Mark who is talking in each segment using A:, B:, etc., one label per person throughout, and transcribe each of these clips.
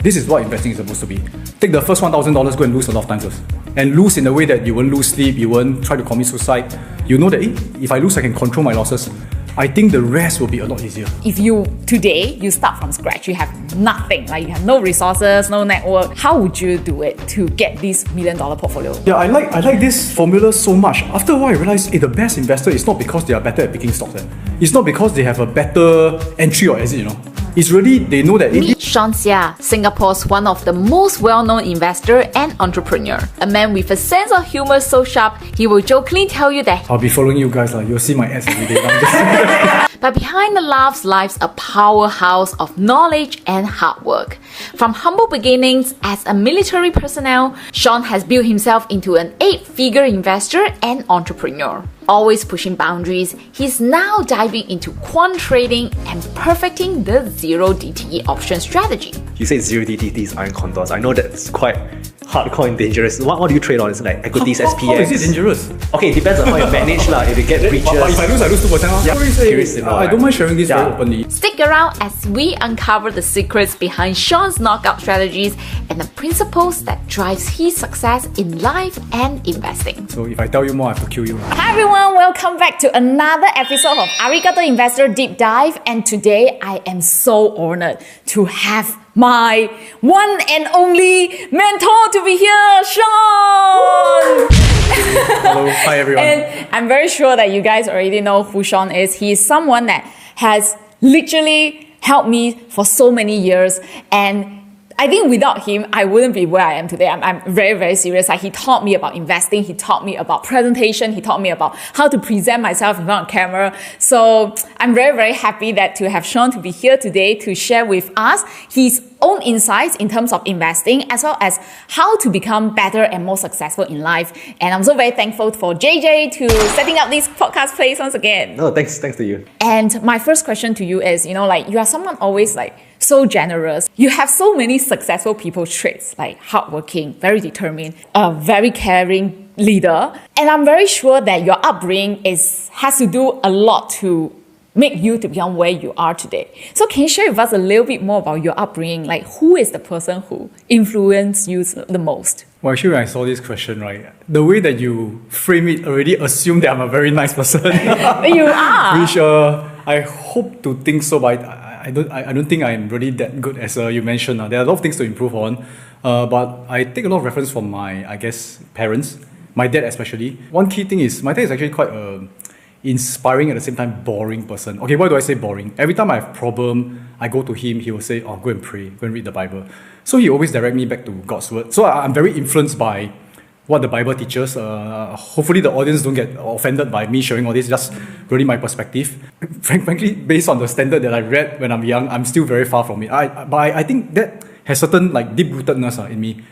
A: This is what investing is supposed to be. Take the first $1,000, go and lose a lot of times first. And lose in a way that you won't lose sleep, you won't try to commit suicide. You know that if I lose, I can control my losses. I think the rest will be a lot easier.
B: If today you start from scratch, you have nothing, like you have no resources, no network, how would you do it to get this $1 million portfolio?
A: Yeah, I like this formula so much. After a while, I realized the best investor is not because they are better at picking stocks. It's not because they have a better entry or exit, It's really, they know that...
C: Meet Sean Seah, Singapore's one of the most well-known investor and entrepreneur. A man with a sense of humor so sharp, he will jokingly tell you that
A: I'll be following you guys, you'll see my ads every day.
C: but behind the laughs lies a powerhouse of knowledge and hard work. From humble beginnings as a military personnel, Sean has built himself into an 8-figure investor and entrepreneur. Always pushing boundaries, he's now diving into quant trading and perfecting the zero DTE option strategy.
D: You say zero DTEs aren't condors. I know that's quite hardcore and dangerous. What do you trade on? Is it like equities, SPX?
A: How is it dangerous?
D: Okay, it depends on how you manage if you get breaches.
A: But if I lose 2%.
D: Curious to know,
A: I don't mind sharing this very openly.
C: Stick around as we uncover the secrets behind Sean's knockout strategies and the principles that drives his success in life and investing.
A: So if I tell you more, I have to kill you.
B: Hi everyone, welcome back to another episode of Arigato Investor Deep Dive, and today I am so honored to have my one and only mentor to be here, Sean!
A: Hello, hi everyone.
B: And I'm very sure that you guys already know who Sean is. He is someone that has literally helped me for so many years, and I think without him, I wouldn't be where I am today. I'm very, very serious. He taught me about investing. He taught me about presentation. He taught me about how to present myself in front of camera. So I'm very, very happy to have Sean to be here today to share with us his own insights in terms of investing, as well as how to become better and more successful in life. And I'm so very thankful for JJ to setting up this podcast place once again.
D: No, thanks to you.
B: And my first question to you is, you are someone always so generous. You have so many successful people traits, like hardworking, very determined, a very caring leader. And I'm very sure that your upbringing has to do a lot to make you to become where you are today. So can you share with us a little bit more about your upbringing? Who is the person who influenced you the most?
A: Well, actually, when I saw this question, the way that you frame it already assumed that I'm a very nice person.
B: You are.
A: Which I hope to think so, but I don't think I'm really that good as you mentioned. There are a lot of things to improve on, but I take a lot of reference from my, parents, my dad especially. One key thing is my dad is actually quite inspiring at the same time boring person. Okay, why do I say boring? Every time I have a problem, I go to him, he will say, go and pray, go and read the Bible. So he always direct me back to God's word. So I'm very influenced by what the Bible teaches. Hopefully the audience don't get offended by me sharing all this, just really my perspective. Frankly, based on the standard that I read when I'm young, I'm still very far from it. But I think that has certain deep-rootedness in me.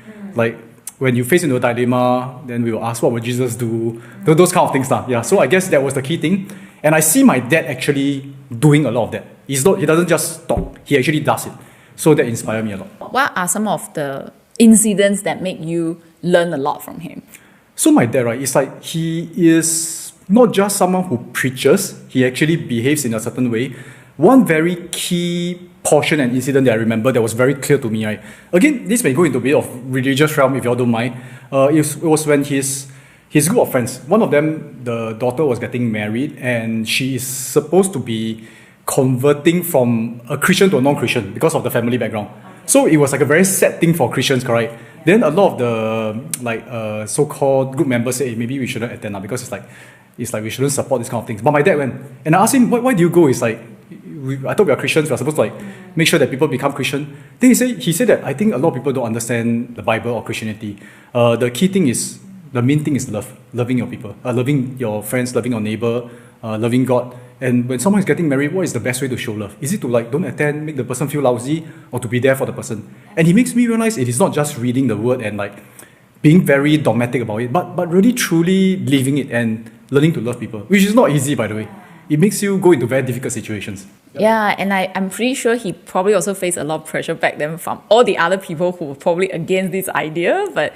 A: When you face into a dilemma, then we will ask, what would Jesus do? Those kind of things. Yeah. So I guess that was the key thing. And I see my dad actually doing a lot of that. He doesn't just talk, he actually does it. So that inspired me a lot.
B: What are some of the incidents that make you learn a lot from him?
A: So my dad, it's he is not just someone who preaches, he actually behaves in a certain way. One very key portion and incident that I remember that was very clear to me, again, this may go into a bit of religious realm if you all don't mind. It was when his group of friends, one of them, the daughter was getting married, and she is supposed to be converting from a Christian to a non-Christian because of the family background. So it was a very sad thing for Christians, correct? Then a lot of the so-called group members say, maybe we shouldn't attend because it's like we shouldn't support this kind of things. But my dad went, and I asked him, why do you go? It's I thought we are Christians, we are supposed to make sure that people become Christian. Then he said that I think a lot of people don't understand the Bible or Christianity. The main thing is love, loving your people, loving your friends, loving your neighbor, loving God. And when someone is getting married, what is the best way to show love? Is it to don't attend, make the person feel lousy, or to be there for the person? And he makes me realize it is not just reading the word and being very dogmatic about it, but really truly living it and learning to love people, which is not easy, by the way. It makes you go into very difficult situations.
B: Yeah, and I'm pretty sure he probably also faced a lot of pressure back then from all the other people who were probably against this idea, but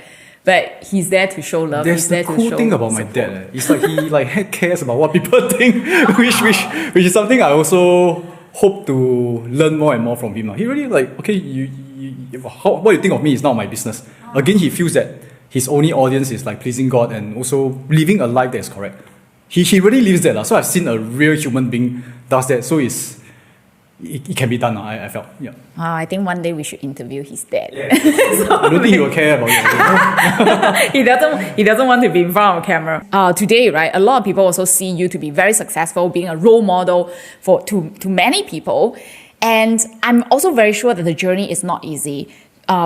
B: he's there to show love.
A: There's the cool thing about my dad. It's he cares about what people think, which is something I also hope to learn more and more from him. He really okay, what you think of me is not my business. Again, he feels that his only audience is like pleasing God and also living a life that is correct. He really lives that. So I've seen a real human being does that. So it can be done. I felt. Yeah.
B: I think one day we should interview his dad.
A: I don't think he will care about it.
B: He doesn't want to be in front of a camera. Today, right, a lot of people also see you to be very successful, being a role model to many people. And I'm also very sure that the journey is not easy.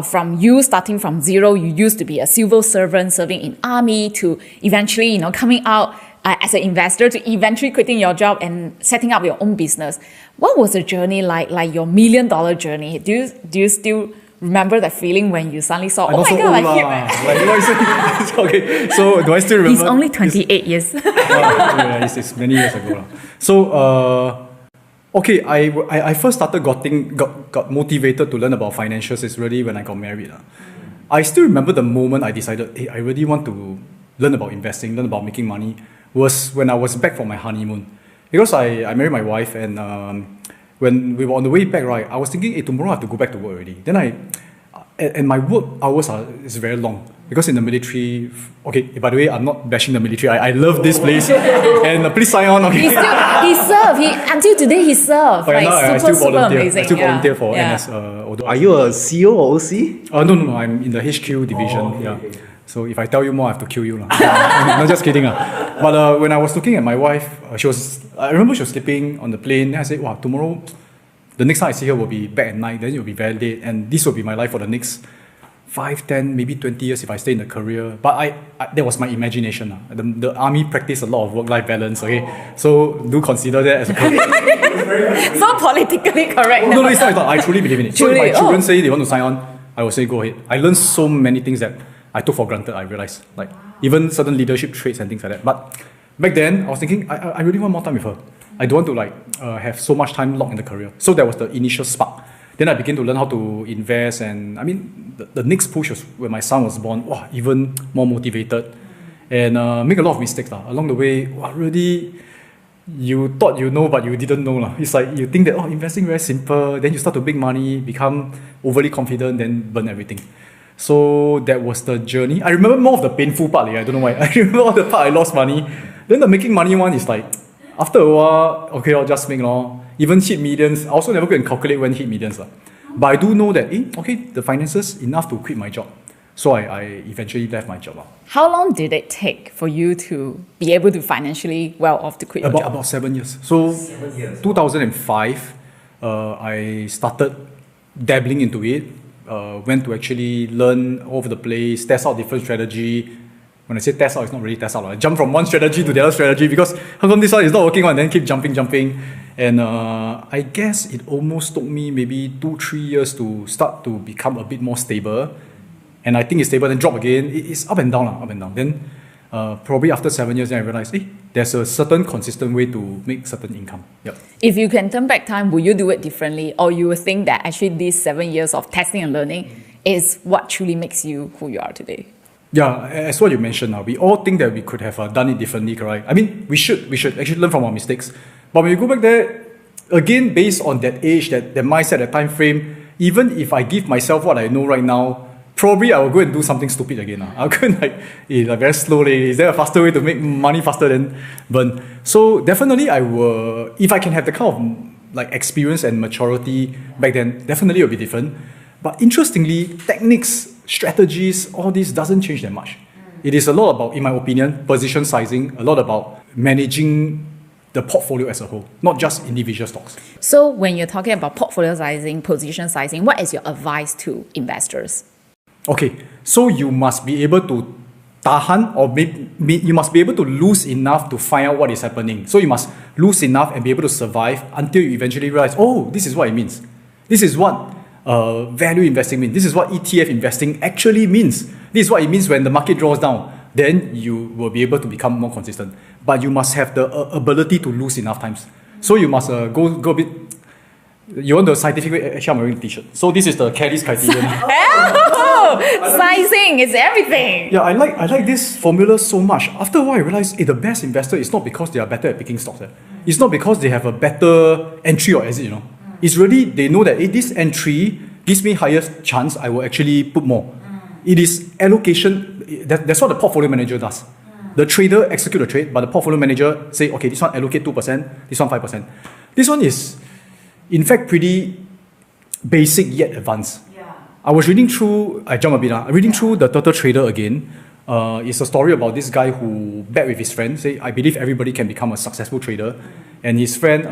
B: From you starting from zero, you used to be a civil servant serving in army to eventually, coming out as an investor to eventually quitting your job and setting up your own business. What was the journey like your $1 million journey? Do you still remember that feeling when you suddenly saw, oh my God, I hit
A: Okay, so do I still remember?
B: He's only 28 years.
A: It's many years ago. So, okay, I first started got motivated to learn about financials is really when I got married. I still remember the moment I decided, hey, I really want to learn about investing, learn about making money, was when I was back from my honeymoon. Because I married my wife, and when we were on the way back, right, I was thinking, hey, tomorrow I have to go back to work already. Then and my work hours is very long. Because in the military, okay, by the way, I'm not bashing the military. I love this place. And please sign on. Okay.
B: He served. Until today, he served.
A: Like, I still volunteer.
B: Amazing.
A: I still volunteer for NS. Although
D: Are you a CEO or OC?
A: No. I'm in the HQ division.
D: Okay.
A: So if I tell you more, I have to kill you. No, just kidding. But when I was looking at my wife, I remember she was sleeping on the plane. Then I said, wow, tomorrow, the next time I see her will be back at night. Then it will be very late. And this will be my life for the next 5, 10, maybe 20 years if I stay in the career. But that was my imagination. The army practiced a lot of work-life balance. Okay, so do consider that as a career.
B: So politically correct.
A: No, it's not. I truly believe in it. So if my children say they want to sign on, I will say go ahead. I learned so many things that I took for granted. I realized, like even certain leadership traits and things like that. But back then, I was thinking I really want more time with her. I don't want to have so much time locked in the career. So that was the initial spark. Then I began to learn how to invest, and I mean, the next push was when my son was born. Wow, even more motivated, and make a lot of mistakes along the way. Wow, really, you thought you know, but you didn't know. It's like you think that investing very simple. Then you start to make money, become overly confident, then burn everything. So that was the journey. I remember more of the painful part. I don't know why. I remember all the part I lost money. Then the making money one is like, after a while, okay, I'll just make even hit millions. I also never go and calculate when hit millions. But I do know that, okay, the finances enough to quit my job. So I eventually left my job.
B: How long did it take for you to be able to financially well off to quit your job?
A: About 7 years. So 2005, I started dabbling into it. Went to actually learn all over the place, test out different strategy. When I say test out, it's not really test out. I jump from one strategy to the other strategy because how come this one is not working and then keep jumping. And I guess it almost took me maybe 2-3 years to start to become a bit more stable. And I think it's stable, then drop again. It's up and down. Then probably after 7 years, then I realized, there's a certain consistent way to make certain income. Yep.
B: If you can turn back time, will you do it differently? Or you will think that actually these 7 years of testing and learning is what truly makes you who you are today?
A: Yeah, as what you mentioned, we all think that we could have done it differently, correct? I mean, we should actually learn from our mistakes. But when you go back there, again, based on that age, that mindset, that time frame, even if I give myself what I know right now, probably I will go and do something stupid again. I'll go and very slowly. Is there a faster way to make money faster than burn? So definitely I will, if I can have the kind of experience and maturity back then, definitely it will be different. But interestingly, techniques, strategies, all this doesn't change that much. It is a lot about, in my opinion, position sizing, a lot about managing the portfolio as a whole, not just individual stocks.
B: So when you're talking about portfolio sizing, position sizing, what is your advice to investors?
A: Okay, so you must be able to tahan, or you must be able to lose enough to find out what is happening. So you must lose enough and be able to survive until you eventually realize, this is what it means. This is what value investing means. This is what ETF investing actually means. This is what it means when the market draws down. Then you will be able to become more consistent. But you must have the ability to lose enough times. So you must go a bit. You want the scientific way? Actually, I'm wearing a t-shirt. So this is the Kelly's criterion.
B: Sizing is everything.
A: Yeah, I like this formula so much. After a while, I realized the best investor is not because they are better at picking stocks. It's not because they have a better entry or exit. It's really they know that this entry gives me highest chance, I will actually put more. It is allocation. That's what the portfolio manager does. The trader execute the trade, but the portfolio manager say, okay, this one allocate 2%, this one 5%. This one is, in fact, pretty basic yet advanced. I was reading through, I jump a bit, reading through the Turtle Trader again. It's a story about this guy who bet with his friend, say, I believe everybody can become a successful trader. And his friend,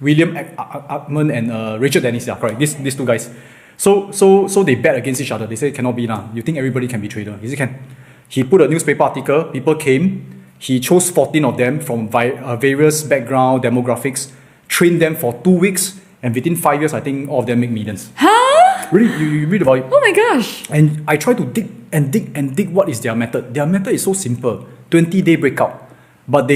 A: William Ackman and Richard Dennis, yeah, correct, these two guys. So they bet against each other. They say, cannot be now. You think everybody can be trader? He said, can. He put a newspaper article, people came, he chose 14 of them from various background, demographics, trained them for 2 weeks, and within 5 years, I think all of them make millions.
B: Huh?
A: Really, you read about it.
B: Oh my gosh.
A: And I try to dig what is their method. Their method is so simple, 20-day breakout. But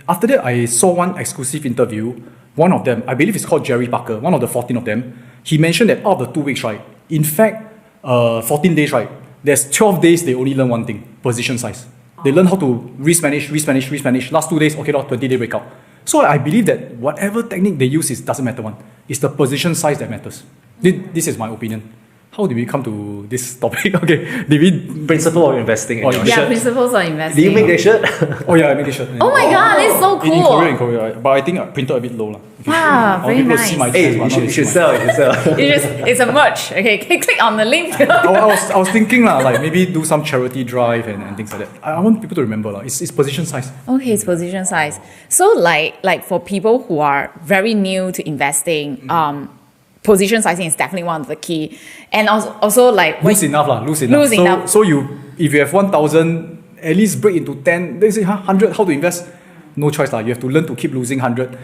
A: after that, I saw one exclusive interview, one of them, I believe it's called Jerry Parker, one of the 14 of them, he mentioned that out of the 2 weeks, right, in fact, 14 days, right, there's 12 days they only learn one thing, position size. They learn how to risk manage. Last 2 days, okay, 20-day breakout. So I believe that whatever technique they use doesn't matter one. It's the position size that matters. This is my opinion. How did we come to this topic? Okay, did we...
D: Principle of investing in your
B: Yeah,
D: shirt.
B: principles of investing.
D: Do you make that shirt?
A: Oh yeah, I made this shirt.
B: Oh my god, it's so cool.
A: In Korea, but I think I printed a bit low.
B: Wow, very nice.
D: Hey, you should sell.
B: It's a merch. Okay, click on the link.
A: I was thinking like maybe do some charity drive and things like that. I want people to remember it's position size.
B: Okay, it's position size. So like for people who are very new to investing, position sizing is definitely one of the key. And also like
A: lose enough. Lose enough. So if you have 1,000, at least break into 10. They say 100. How to invest? No choice lah. You have to learn to keep losing 100.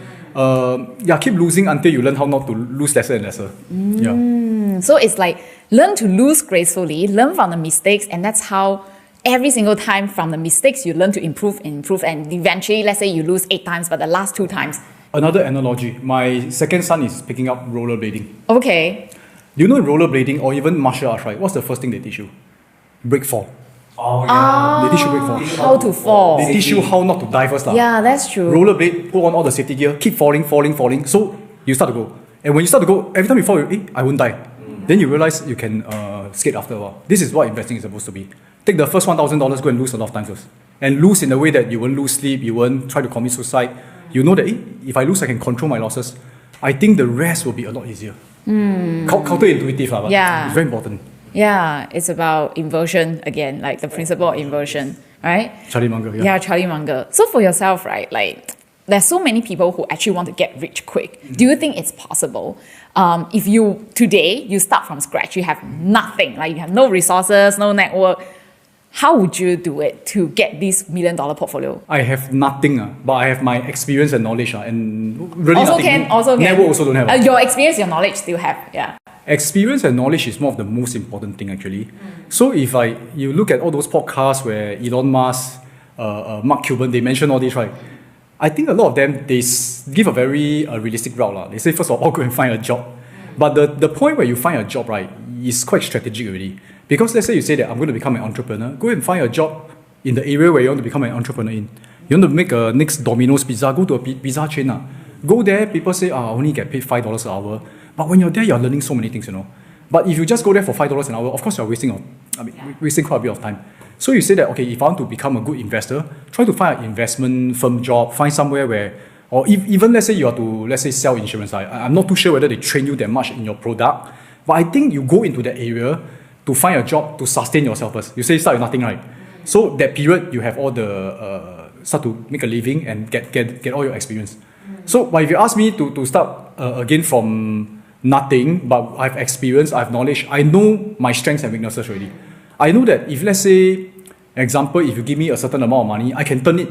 A: Keep losing until you learn how not to lose lesser and lesser. Yeah.
B: So it's like learn to lose gracefully, learn from the mistakes, and that's how every single time from the mistakes you learn to improve, and eventually, let's say you lose 8 times, but the last 2 times.
A: Another analogy. My second son is picking up rollerblading.
B: Okay.
A: Do you know rollerblading or even martial arts, right? What's the first thing they teach you? Break fall.
D: Oh yeah.
A: They teach you break fall.
B: How to fall.
A: They teach you how not to die first.
B: Yeah, that's true.
A: Rollerblade, put on all the safety gear, keep falling. So you start to go. And when you start to go, every time you fall, I won't die. Then you realize you can skate after a while. This is what investing is supposed to be. Take the first $1,000, go and lose a lot of times first. And lose in a way that you won't lose sleep, you won't try to commit suicide. You know that if I lose, I can control my losses. I think the rest will be a lot easier. Counterintuitive, but it's very important.
B: Yeah, it's about inversion again, like the principle of inversion, right?
A: Charlie Munger,
B: Yeah, Charlie Munger. So for yourself, right, like there's so many people who actually want to get rich quick. Do you think it's possible? If today you start from scratch, you have nothing, like you have no resources, no network, how would you do it to get this $1 million portfolio?
A: I have nothing, but I have my experience and knowledge, and really
B: also
A: nothing.
B: Also can.
A: Network also don't have.
B: Your experience, your knowledge still have, yeah.
A: Experience and knowledge is more of the most important thing actually. So if you look at all those podcasts where Elon Musk, Mark Cuban, they mention all this, right? I think a lot of them, they give a very realistic route. They say, first of all, go and find a job. But the point where you find a job, right, is quite strategic already. Because let's say you say that I'm going to become an entrepreneur, go and find a job in the area where you want to become an entrepreneur in. You want to make a next Domino's pizza, go to a pizza chain. Go there, people say, I only get paid $5 an hour. But when you're there, you're learning so many things, But if you just go there for $5 an hour, of course you're wasting quite a bit of time. So you say that, okay, if I want to become a good investor, try to find an investment firm job, find somewhere where, or even let's say you are to, let's say, sell insurance. I'm not too sure whether they train you that much in your product, but I think you go into that area to find a job to sustain yourself first. You say start with nothing, right? So that period, you have all the, start to make a living and get all your experience. So but if you ask me to start again from nothing, but I've experience, I've knowledge, I know my strengths and weaknesses already. I know that if let's say, example, if you give me a certain amount of money, I can turn it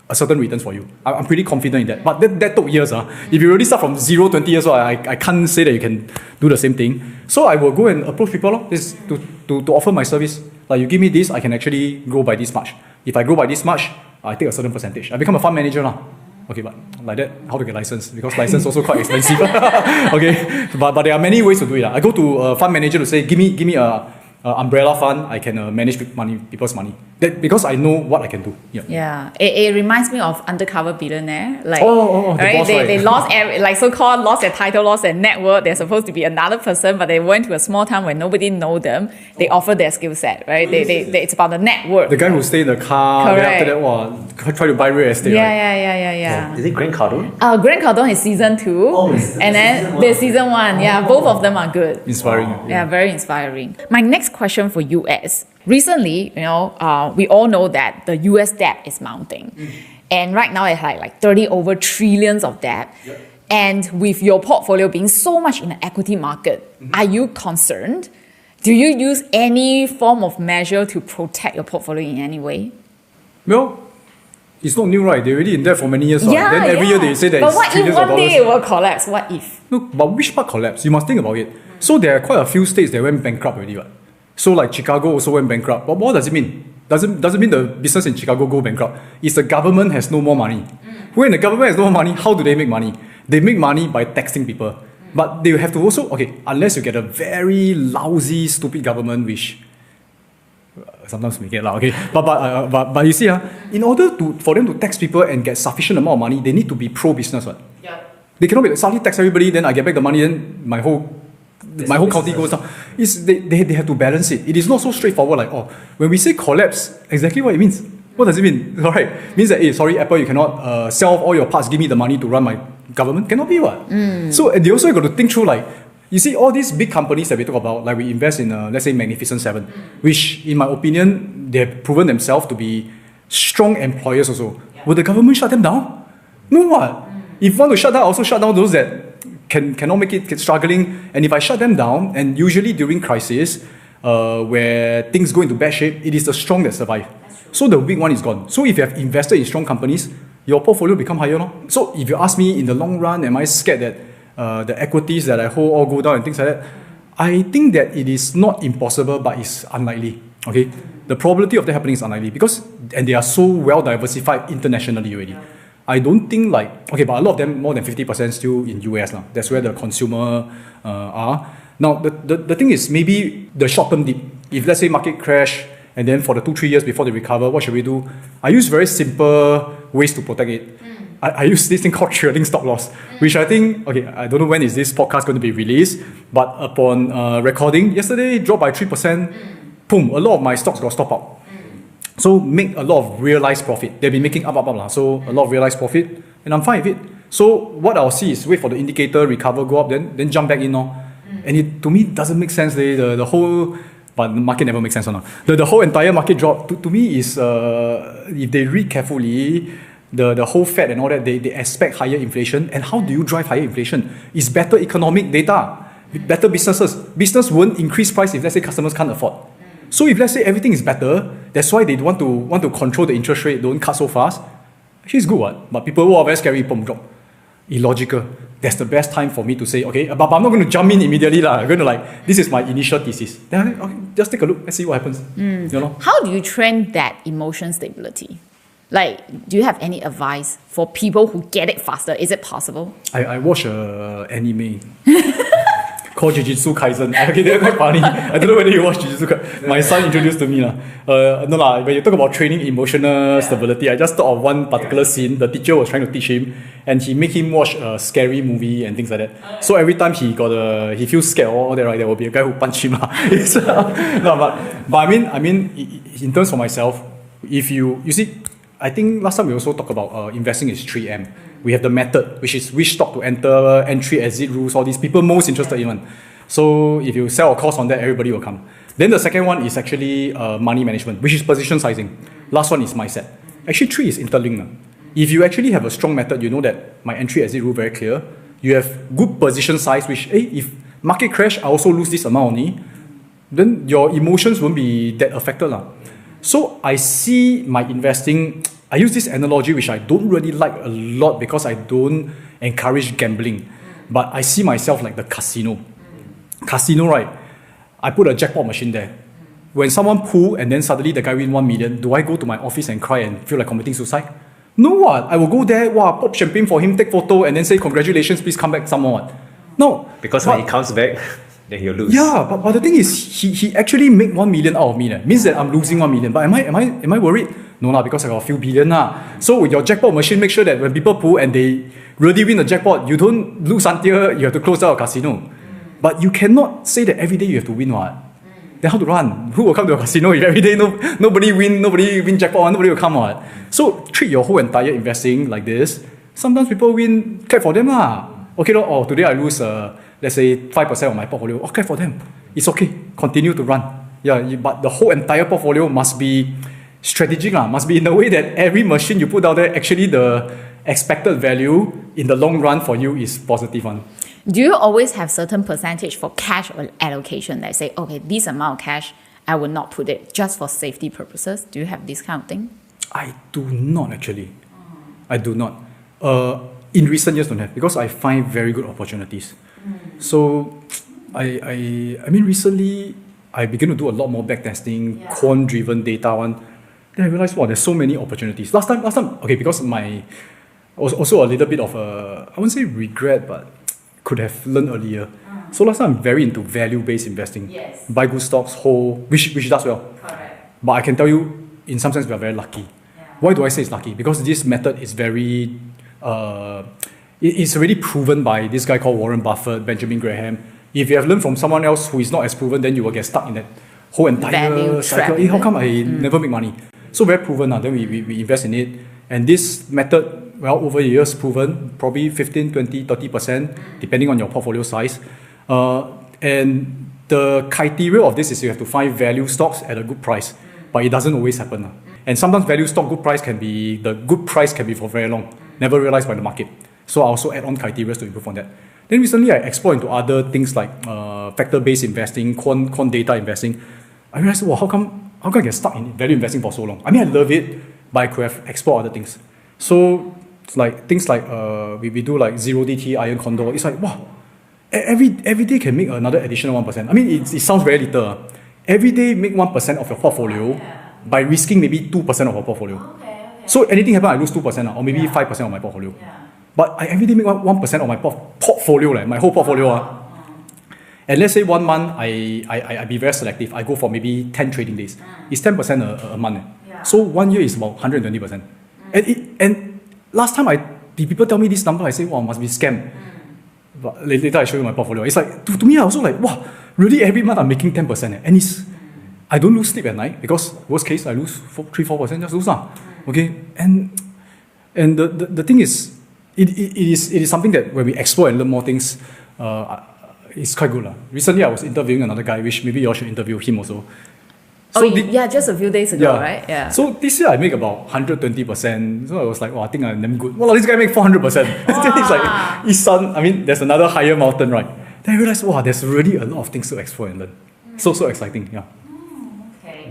A: a certain returns for you. I'm pretty confident in that. But that took years. If you already start from 0, 20 years old, I can't say that you can do the same thing. So I will go and approach people to offer my service. Like you give me this, I can actually grow by this much. If I grow by this much, I take a certain percentage. I become a fund manager now. Okay, but like that, how to get license? Because license also quite expensive. Okay, but there are many ways to do it. I go to a fund manager to say, give me a umbrella fund. I can manage people's money. because I know what I can do. Yeah.
B: Yeah, it reminds me of Undercover Billionaire. Like,
A: the
B: right?
A: boss, right?
B: They lost like so-called lost their title, lost their network. They're supposed to be another person, but they went to a small town where nobody know them. They offer their skill set, right? It's about the network.
A: The guy who stayed in the car, then
B: Correct.
A: after that, try to buy real estate. Right?
B: Yeah.
D: Is it Grant Cardone?
B: Grant Cardone is season 2, and then there's season 1. Yeah, both of them are good.
A: Inspiring.
B: Yeah, very inspiring. My next question for you is, recently, we all know that the US debt is mounting. And right now it's like 30 over trillions of debt.
A: Yep.
B: And with your portfolio being so much in the equity market, are you concerned? Do you use any form of measure to protect your portfolio in any way?
A: Well, it's not new, right? They're already in debt for many years. Right? Then every year they say that
B: but
A: it's
B: what if
A: trillions of
B: one day
A: dollars.
B: it will collapse? What if?
A: No, but which part collapsed? You must think about it. So there are quite a few states that went bankrupt already, right? So like Chicago also went bankrupt. But what does it mean? Doesn't mean the business in Chicago go bankrupt. It's the government has no more money. When the government has no more money, how do they make money? They make money by taxing people. But they have to also, unless you get a very lousy, stupid government, which sometimes we get okay. But you see, in order for them to tax people and get sufficient amount of money, they need to be pro-business, right?
B: Yeah.
A: They cannot be like, suddenly tax everybody, then I get back the money, then my whole county goes down. They have to balance it. It is not so straightforward like, when we say collapse, exactly what it means. What does it mean? Right? It means that, hey, sorry, Apple, you cannot sell off all your parts, give me the money to run my government. Cannot be what? So they also got to think through like, you see all these big companies that we talk about, like we invest in, let's say, Magnificent Seven, which in my opinion, they have proven themselves to be strong employers also. Will the government shut them down? No what? If you want to shut down, also shut down those that cannot make it, struggling. And if I shut them down, and usually during crisis, where things go into bad shape, it is the strong that survive. So the weak one is gone. So if you have invested in strong companies, your portfolio become higher. No? So if you ask me in the long run, am I scared that the equities that I hold all go down and things like that? I think that it is not impossible, but it's unlikely. Okay, the probability of that happening is unlikely and they are so well diversified internationally already. I don't think but a lot of them, more than 50% still in US now. That's where the consumer are. Now, the thing is maybe the short-term dip. If let's say market crash, and then for the 2-3 years before they recover, what should we do? I use very simple ways to protect it. I use this thing called trailing stop loss, which I think, I don't know when is this podcast going to be released, but upon recording, yesterday it dropped by 3%, boom, a lot of my stocks got stopped out. So make a lot of realized profit. They've been making up. So a lot of realized profit, and I'm fine with it. So what I'll see is wait for the indicator, recover, go up, then jump back in. And it to me doesn't make sense. The whole, but the market never makes sense. The whole entire market drop to me is, if they read carefully, the whole Fed and all that, they expect higher inflation. And how do you drive higher inflation? It's better economic data, better businesses. Business won't increase price if let's say customers can't afford. So if let's say everything is better, that's why they want to control the interest rate, don't cut so fast. Actually, it's good, what? But people are very scary, boom, drop. Illogical. That's the best time for me to say, but I'm not going to jump in immediately. I'm going to this is my initial thesis. Then just take a look, let's see what happens.
B: How do you train that emotion stability? Do you have any advice for people who get it faster? Is it possible?
A: I watch anime called Jujutsu Kaisen. They're quite funny. I don't know whether you watch Jujutsu Kaisen. My son introduced to me. When you talk about training emotional stability, I just thought of one particular scene. The teacher was trying to teach him, and he made him watch a scary movie and things like that. So every time he feels scared or all that, right, there will be a guy who punch him. But I mean, in terms of myself, if you see, I think last time we also talked about investing is 3M. We have the method, which is which stock to enter, entry, exit rules, all these people most interested in one. So if you sell a course on that, everybody will come. Then the second one is actually money management, which is position sizing. Last one is mindset. Actually, 3 is interlinked. If you actually have a strong method, you know that my entry, exit rule very clear. You have good position size, which if market crash, I also lose this amount only. Then your emotions won't be that affected. So I see my investing, I use this analogy which I don't really like a lot because I don't encourage gambling. But I see myself like the casino. Casino, right? I put a jackpot machine there. When someone pull and then suddenly the guy win 1 million, do I go to my office and cry and feel like committing suicide? No what? I will go there, pop champagne for him, take photo and then say congratulations, please come back some more. No.
D: Because when he comes back, then he'll lose.
A: Yeah, but the thing is, he actually make 1 million out of me. Means that I'm losing 1 million. But am I worried? No lah, because I got a few billion lah. So with your jackpot machine, make sure that when people pull and they really win the jackpot, you don't lose until you have to close down a casino. But you cannot say that every day you have to win what. Then how to run? Who will come to a casino if every day nobody win jackpot, nobody will come what? So treat your whole entire investing like this. Sometimes people win, clap for them lah. Okay, today I lose let's say 5% of my portfolio. Okay, for them. It's okay. Continue to run. Yeah, but the whole entire portfolio must be strategic. Must be in a way that every machine you put out there, actually the expected value in the long run for you is positive one.
B: Do you always have certain percentage for cash or allocation that say, okay, this amount of cash, I will not put it just for safety purposes? Do you have this kind of thing?
A: I do not actually. I do not. In recent years, don't have, because I find very good opportunities. So, I mean, recently I began to do a lot more backtesting, quant-driven data one. Then I realized, wow, there's so many opportunities. Last time, okay, because also a little bit of I wouldn't say regret, but could have learned earlier. So last time I'm very into value-based investing.
B: Yes.
A: Buy good stocks, hold, which does well.
B: Correct.
A: But I can tell you, in some sense, we are very lucky.
B: Yeah.
A: Why do I say it's lucky? Because this method is very, it's already proven by this guy called Warren Buffett, Benjamin Graham. If you have learned from someone else who is not as proven, then you will get stuck in that whole entire
B: value
A: cycle.
B: trap,
A: How come I never make money? So very proven. Then we invest in it. And this method, well, over the years, proven probably 15, 20, 30%, depending on your portfolio size. And the criteria of this is you have to find value stocks at a good price. But it doesn't always happen. And sometimes value stock good price can be for very long, never realized by the market. So I also add on criteria to improve on that. Then recently I explored into other things like factor-based investing, quant data investing. I realized, well, how come I get stuck in value investing for so long? I mean, I love it, but I could have explored other things. So it's like things like we do like 0DT, Iron Condor. It's like, wow, every day can make another additional 1%. I mean, it sounds very little. Every day make 1% of your portfolio by risking maybe 2% of your portfolio. Okay. So anything happen, I lose 2% or maybe 5% of my portfolio. But I every day make 1% of my portfolio, my whole portfolio. And let's say 1 month, I be very selective. I go for maybe 10 trading days. It's 10% a month. So 1 year is about 120%. And last time the people tell me this number, I say, wow, must be scam. But later I show you my portfolio. It's like, to me, I also like, wow, really every month I'm making 10%. And I don't lose sleep at night because worst case, I lose 3-4%, just lose. Okay? And the thing is, it is something that when we explore and learn more things, it's quite good. Recently, I was interviewing another guy, which maybe you all should interview him also.
B: So just a few days ago, right? Yeah.
A: So this year I make about 120%. So I was like, wow, I think I'm damn good. Well, this guy make 400%. It's like, there's another higher mountain, right? Then I realized, wow, there's really a lot of things to explore and learn. So exciting, yeah.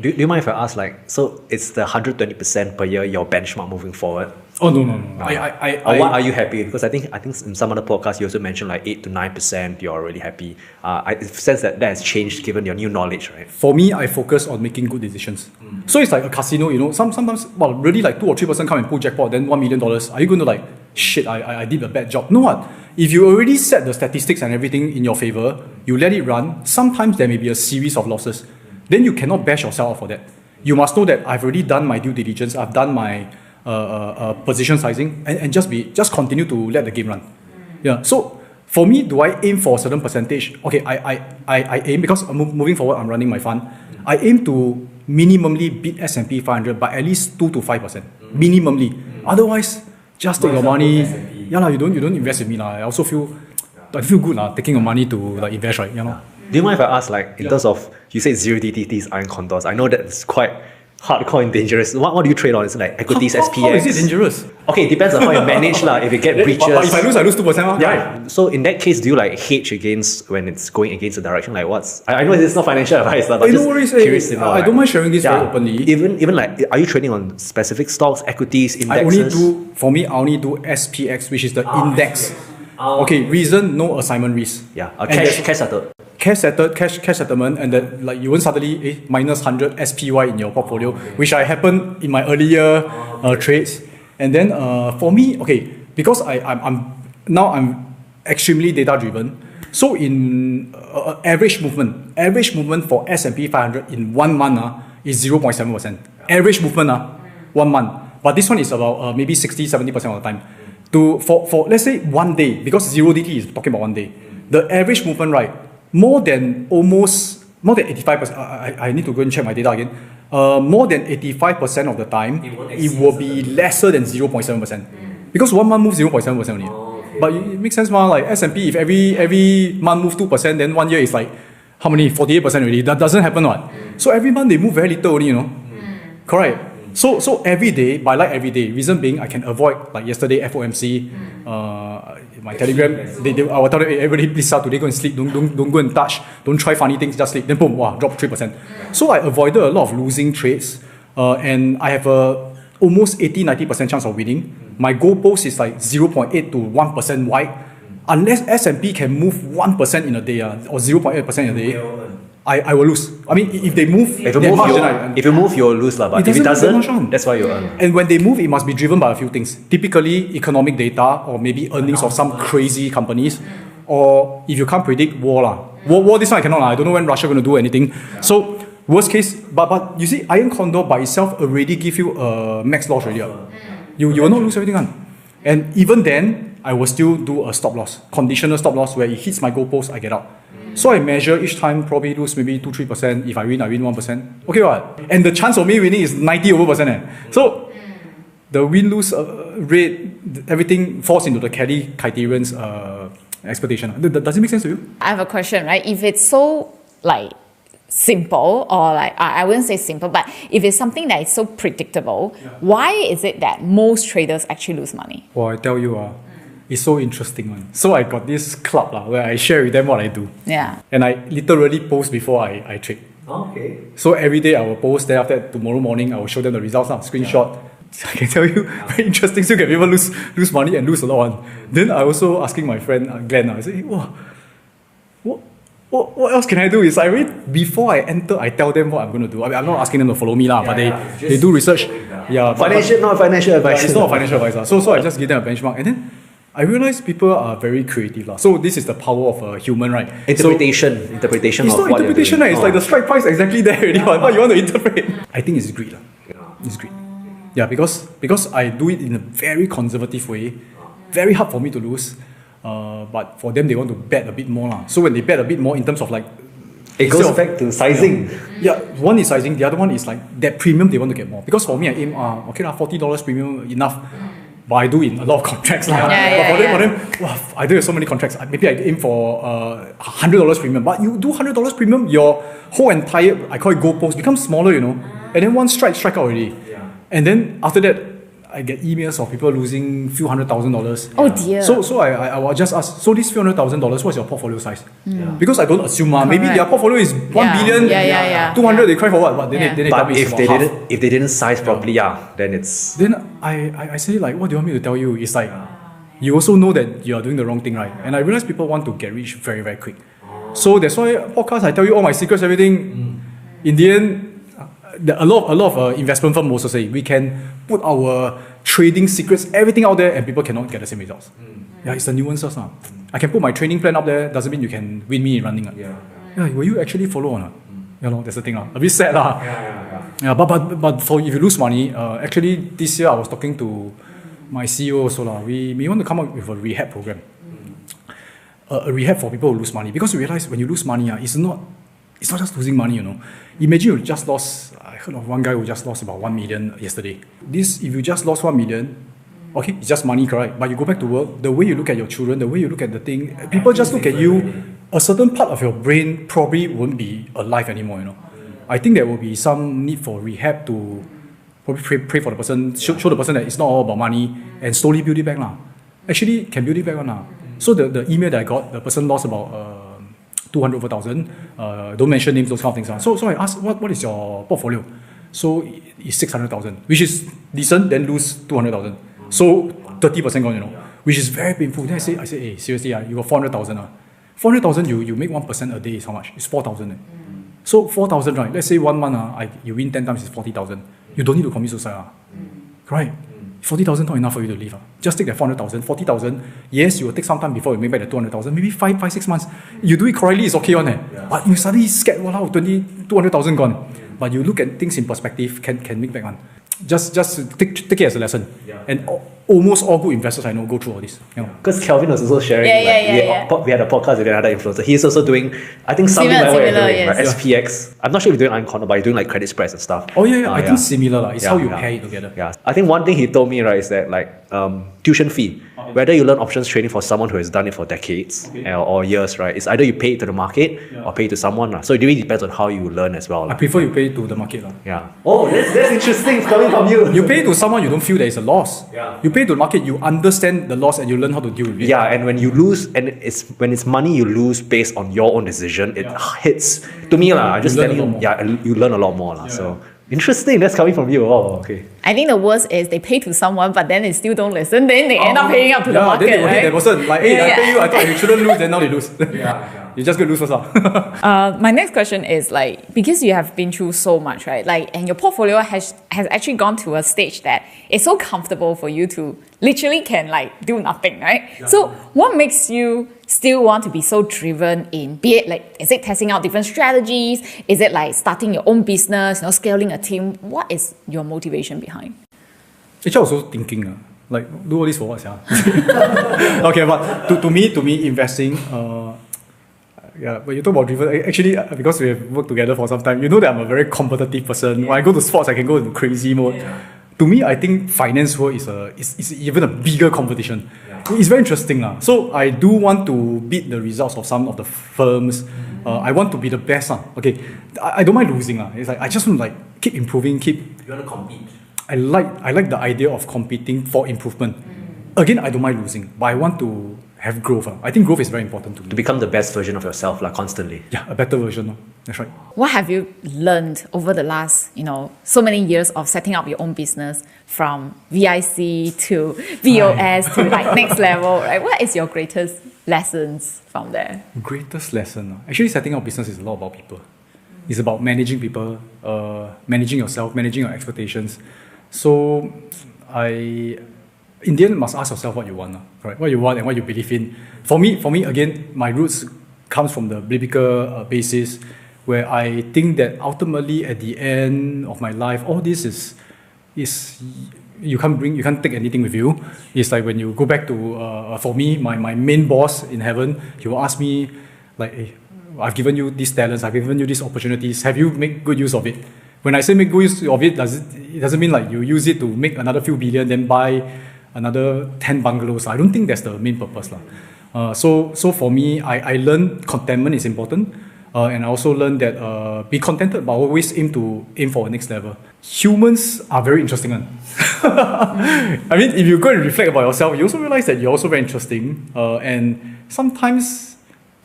D: Do you mind if I ask, so it's the 120% per year your benchmark moving forward?
A: Oh no.
D: What are you happy? Because I think in some other podcasts you also mentioned like 8 to 9% you're really happy. I sense that has changed given your new knowledge, right?
A: For me, I focus on making good decisions. So it's like a casino, sometimes, well, really like 2 or 3% come and pull jackpot, then $1 million. Are you going to like, shit, I did a bad job? No, what? If you already set the statistics and everything in your favor, you let it run, sometimes there may be a series of losses. Then you cannot bash yourself for that. You must know that I've already done my due diligence, I've done my position sizing, and just continue to let the game run. Yeah. So for me, do I aim for a certain percentage? Okay, I aim, because moving forward, I'm running my fund. I aim to minimally beat S&P 500 by at least 2 to 5%. Minimally. Otherwise, just take your money. Yeah, you don't invest with me. I also feel good taking your money to like invest, right? You know?
D: Do you mind if I ask, in terms of, you say 0DTTs, Iron Condors, I know that it's quite hardcore and dangerous. What do you trade on? Is it like equities, SPX?
A: How is it dangerous?
D: Okay, it depends on how you manage if you get breaches.
A: But if I lose 2%,
D: yeah. So in that case, do you hedge against when it's going against the direction? I know it's not financial advice, but just curious to know.
A: I don't mind sharing this very openly.
D: Even are you trading on specific stocks, equities, indexes?
A: I only do SPX, which is the index. Okay, reason, no assignment risk.
D: Yeah, cash settled.
A: Cash settlement, and that you won't suddenly minus 100 SPY in your portfolio, which I happened in my earlier trades. And then for me, okay, because I'm extremely data driven, So in average movement for S&P 500 in 1 month is 0.7%. Average movement 1 month. But this one is about maybe 60-70% of the time. For let's say 1 day, because 0DT is talking about 1 day, the average movement, right, more than 85%. I need to go and check my data again. More than 85% of the time, it will be lesser than 0.7%. Because 1 month moves 0.7% only. But it makes sense, like S&P, if every month move 2%, then 1 year is like, how many? 48% already. That doesn't happen, what? So every month they move very little only, Correct. So every day, by like every day, reason being I can avoid, like yesterday, FOMC, my Telegram, I will tell them, hey, everybody please start today, go and sleep, don't go and touch, don't try funny things, just sleep. Then boom, wow, drop 3%. So I avoided a lot of losing trades, and I have almost 80-90% chance of winning. My goalpost is like 0.8 to 1% wide. Unless S&P can move 1% in a day, or 0.8% in a day, I will lose. I mean, if they move,
D: if you move, you'll lose, but if it doesn't, that's why you earn.
A: And when they move, it must be driven by a few things. Typically, economic data, or maybe earnings of some crazy companies, or if you can't predict war, war this one I cannot. I don't know when Russia going to do anything. So worst case, but you see, Iron Condor by itself already give you a max loss already. You will not lose everything. And even then, I will still do a stop loss, conditional stop loss, where it hits my goalpost, I get out. So I measure each time, probably lose maybe 2-3%. If I win 1%. Okay, what? And the chance of me winning is 90%. So the win-lose rate, everything falls into the Kelly criterion's expectation. Does it make sense to you?
B: I have a question, right? If it's so simple, or I wouldn't say simple, but if it's something that is so predictable, why is it that most traders actually lose money?
A: Well, I tell you, it's so interesting, man. So I got this club where I share with them what I do.
B: Yeah.
A: And I literally post before I trade.
D: Okay.
A: So every day I will post, then after that, tomorrow morning I will show them the results, screenshot. I can tell you, very interesting. Still can people lose money and lose a lot. Then I also asking my friend Glenn, I say, hey, wow, what else can I do? It's like before I enter, I tell them what I'm going to do. I mean, I'm not asking them to follow me, but they do research.
D: Not financial advice.
A: It's not financial advice. So I just give them a benchmark. And then I realize people are very creative. So this is the power of a human, right?
D: Interpretation
A: it's
D: of
A: not
D: what
A: interpretation,
D: you're doing.
A: It's like the strike price exactly there already. What you want to interpret? I think it's greed. It's greed. Yeah, because I do it in a very conservative way. Very hard for me to lose. But for them, they want to bet a bit more. So when they bet a bit more in terms of
D: it goes back to sizing.
A: Yeah, one is sizing, the other one is that premium they want to get more. Because for me, I aim, $40 premium enough. But I do in a lot of contracts. But for them, wow, I do have so many contracts. Maybe I aim for $100 premium. But you do $100 premium, your whole entire, I call it goalpost, becomes smaller, And then one strike out already. Yeah. And then after that, I get emails of people losing few $100,000.
B: Oh dear.
A: So I will just ask, so this few $100,000, what's your portfolio size? Because I don't assume, maybe their portfolio is 1 billion, 200, they cry for what? But then they tell me
D: if they didn't size properly, then it's...
A: Then I say what do you want me to tell you? It's you also know that you are doing the wrong thing, right? And I realize people want to get rich very, very quick. So that's why podcast, I tell you all my secrets, everything. In the end, a lot of investment firms also say we can put our trading secrets, everything out there, and people cannot get the same results. Yeah, it's the nuances. I can put my training plan up there, doesn't mean you can win me in running. Will you actually follow or not? That's the thing. A bit sad. But for if you lose money, actually this year I was talking to my CEO also. We may want to come up with a rehab program. A rehab for people who lose money. Because you realize when you lose money, it's not just losing money, Imagine you just lost, I heard of one guy who just lost about 1 million yesterday. If you just lost 1 million, okay, it's just money, correct? But you go back to work, the way you look at your children, the way you look at the thing, people just look at you, a certain part of your brain probably won't be alive anymore, I think there will be some need for rehab to probably pray for the person, show the person that it's not all about money, and slowly build it back. Actually, can build it back. So the email that I got, the person lost about 200,000. Don't mention names, those kind of things. So I asked, what is your portfolio? So it's 600,000, which is decent. Then lose 200,000. So 30% gone, which is very painful. Then I say, hey, seriously, you got 400,000. 400,000, you make 1% a day is how much? It's 4,000. So 4,000, right? Let's say 1 month, you win 10 times, it's 40,000. You don't need to commit suicide, right? 40,000 not enough for you to live. Just take that 400,000, 40,000. Yes, you will take some time before you make back the 200,000. Maybe 6 months. You do it correctly, it's okay on it. But you suddenly scared, wow, 200,000 gone. But you look at things in perspective, can make back one. Just take it as a lesson. And almost all good investors I know go through all this.
D: Because Kelvin was also sharing. We had a podcast with another influencer. He's also doing, I think, something like what you're doing,
B: yes.
D: right? SPX. I'm not sure if you're doing Uncommon, but you're doing like credit spreads and stuff.
A: Oh yeah, I think similar. It's how you pair it together.
D: Yeah. I think one thing he told me, right, is that like tuition fee. Whether you learn options trading for someone who has done it for decades or years, right? It's either you pay it to the market or pay it to someone. So it really depends on how you learn as well.
A: I prefer you pay to the market.
D: Yeah. Oh, that's interesting. It's coming from you.
A: You pay to someone, you don't feel there is a loss. You pay to the market, you understand the loss and you learn how to deal with it.
D: Yeah, and when you lose, and when it's money you lose based on your own decision, it hits. To me, I just
A: learn a lot more.
D: You learn a lot more. So interesting, that's coming from you. Oh, okay.
B: I think the worst is they pay to someone, but then they still don't listen. Then they end up paying up to the market.
A: Then they will hit that person. Like, hey, I pay you, I thought you shouldn't lose, then now they lose. You just go lose first.
B: My next question is like, because you have been through so much, right? Like, and your portfolio has actually gone to a stage that it's so comfortable for you to literally can like do nothing, right? So what makes you still want to be so driven in, be it like, is it testing out different strategies? Is it like starting your own business, scaling a team? What is your motivation behind?
A: Actually, I was also thinking, like, do all this for what? Okay, but to me, investing, but you talk about driven, actually, because we have worked together for some time, you know that I'm a very competitive person. When I go to sports, I can go into crazy mode. To me, I think finance world is even a bigger competition. It's very interesting. So I do want to beat the results of some of the firms. I want to be the best. Okay, I don't mind losing. It's like I just want to like keep improving,
D: You want to compete.
A: I like the idea of competing for improvement. Again, I don't mind losing, but I want to have growth. I think growth is very important to me.
D: To become the best version of yourself, constantly.
A: Yeah, a better version. That's right.
B: What have you learned over the last, so many years of setting up your own business, from VIC to VOS to like next level, right? What is your greatest lessons from there?
A: Greatest lesson? Actually, setting up business is a lot about people. It's about managing people, managing yourself, managing your expectations. So, in the end, must ask yourself what you want, right? What you want and what you believe in. For me, again, my roots comes from the biblical basis, where I think that ultimately at the end of my life, all this is you can't take anything with you. It's like when you go back to for me, my main boss in heaven, he will ask me like, hey, I've given you these talents, I've given you these opportunities. Have you made good use of it? When I say make good use of it, it doesn't mean like you use it to make another few billion, then buy another 10 bungalows. I don't think that's the main purpose. So for me, I learned contentment is important. And I also learned that be contented, but always aim for the next level. Humans are very interesting. I mean, if you go and reflect about yourself, you also realize that you're also very interesting. And sometimes